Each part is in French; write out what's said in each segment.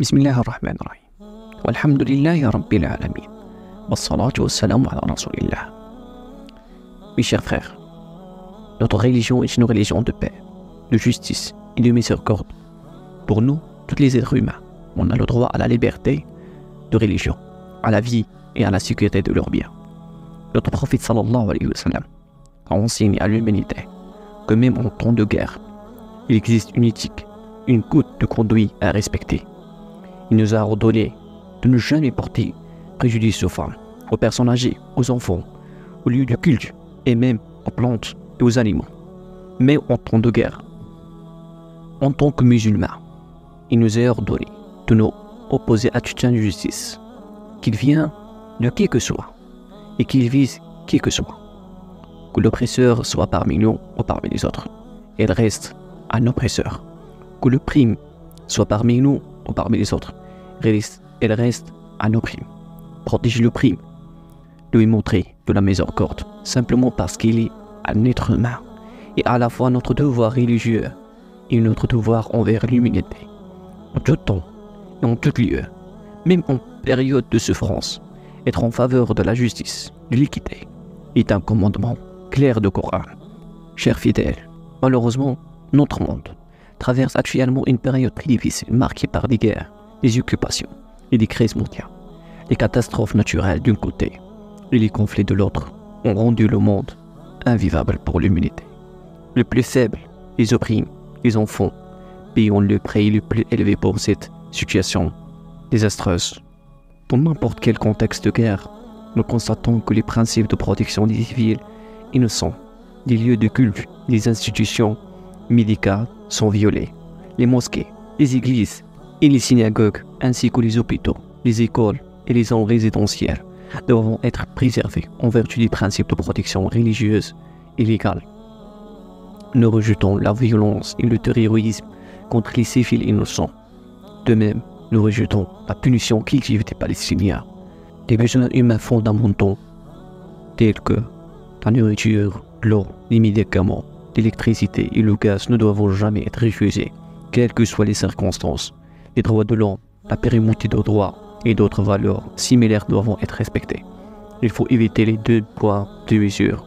Bismillah ar-Rahman ar-Rahim. Walhamdulillahi Rabbil Alamin. Wassalatu wassalamu ala Rasulillah. Mes chers frères, notre religion est une religion de paix, de justice et de miséricorde. Pour nous, tous les êtres humains, on a le droit à la liberté de religion, à la vie et à la sécurité de leurs biens. Notre prophète sallallahu alayhi wa sallam a enseigné à l'humanité que même en temps de guerre, il existe une éthique, une code de conduite à respecter. Il nous a ordonné de ne jamais porter préjudice aux femmes, aux personnes âgées, aux enfants, aux lieux de culte et même aux plantes et aux animaux. Mais en temps de guerre, en tant que musulmans, il nous a ordonné de nous opposer à toute injustice, qu'il vienne de qui que soit et qu'il vise qui que soit. Que l'oppresseur soit parmi nous ou parmi les autres, il reste un oppresseur. Que le prime soit parmi nous ou parmi les autres, il reste un opprimé. Protéger le prime, lui montrer de la miséricorde, simplement parce qu'il est un être humain, et à la fois notre devoir religieux et notre devoir envers l'humanité. En tout temps et en tout lieu, même en période de souffrance, être en faveur de la justice, de l'équité, est un commandement clair du Coran. Chers fidèles, malheureusement, notre monde traverse actuellement une période très difficile, marquée par des guerres, des occupations et des crises mondiales. Les catastrophes naturelles d'un côté et les conflits de l'autre ont rendu le monde invivable pour l'humanité. Les plus faibles, les opprimés, les enfants, payant le prix le plus élevé pour cette situation désastreuse. Dans n'importe quel contexte de guerre, nous constatons que les principes de protection des civils innocents, des lieux de culte, des institutions médicales sont violés. Les mosquées, les églises et les synagogues, ainsi que les hôpitaux, les écoles et les zones résidentielles devront être préservés en vertu des principes de protection religieuse et légale. Nous rejetons la violence et le terrorisme contre les civils innocents. De même, nous rejetons la punition collective des Palestiniens. Des besoins humains fondamentaux tels que la nourriture, l'eau, les médicaments, l'électricité et le gaz ne doivent jamais être refusés, quelles que soient les circonstances. Les droits de l'homme, la pérennité de droits et d'autres valeurs similaires doivent être respectés. Il faut éviter les deux poids, deux mesures.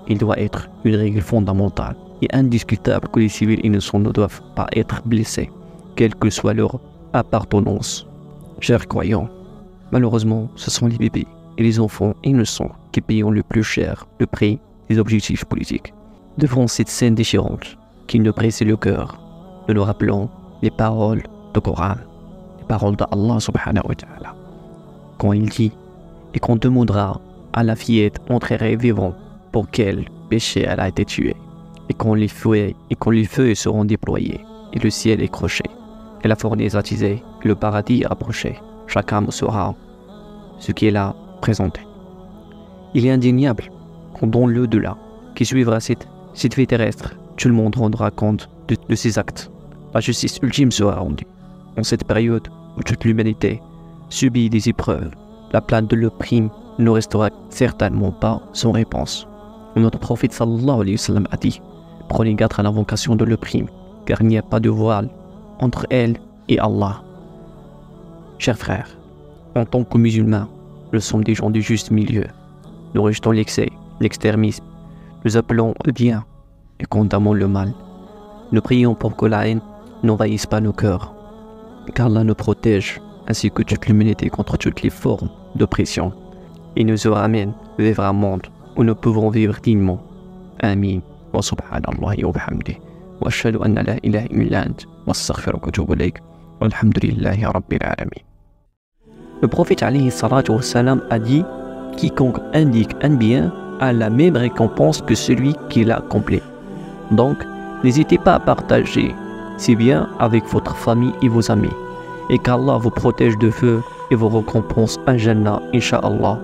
Il doit être une règle fondamentale et indiscutable que les civils innocents ne doivent pas être blessés, quelle que soit leur appartenance. Chers croyants, malheureusement, ce sont les bébés et les enfants innocents qui payent le plus cher le prix des objectifs politiques. Devant cette scène déchirante qui nous brise le cœur, nous nous rappelons les paroles du Coran, les paroles d'Allah subhanahu wa ta'ala, quand il dit « Et qu'on demandera à la fillette enterrée vivante pour quel péché elle a été tuée, et quand les feux seront déployés, et le ciel est croché, et la fournaise attisée, et le paradis approché, chaque âme saura ce qui est là présenté. Il est indéniable qu'en dans l'au-delà, qui suivra cette vie terrestre, tout le monde rendra compte de ses actes. La justice ultime sera rendue. En cette période où toute l'humanité subit des épreuves, la plainte de l'opprimé ne restera certainement pas sans réponse. Notre prophète sallallahu alayhi wa sallam a dit « Prenez garde à l'invocation de l'opprimé, car il n'y a pas de voile entre elle et Allah. » Chers frères, en tant que musulmans, nous sommes des gens du juste milieu. Nous rejetons l'excès, l'extrémisme. Nous appelons au bien et condamnons le mal. Nous prions pour que la haine n'envahisse pas nos cœurs, car Allah nous protège, ainsi que toute l'humanité contre toutes les formes d'oppression. Il nous ramène vers un monde où nous pouvons vivre dignement. Amin. Wa subhanallahi wa bihamdihi. Wa ashhadu anna la ilaha illa ant. Wa astaghfiruka wa atubu ilayk. Walhamdulillahi rabbil alamin. Le prophète alayhi salatu wa salam a dit « Quiconque indique un bien a la même récompense que celui qui l'a accompli. » Donc, n'hésitez pas à partager ces biens avec votre famille et vos amis. Et qu'Allah vous protège de feu et vous récompense un Jannah, Inch'Allah.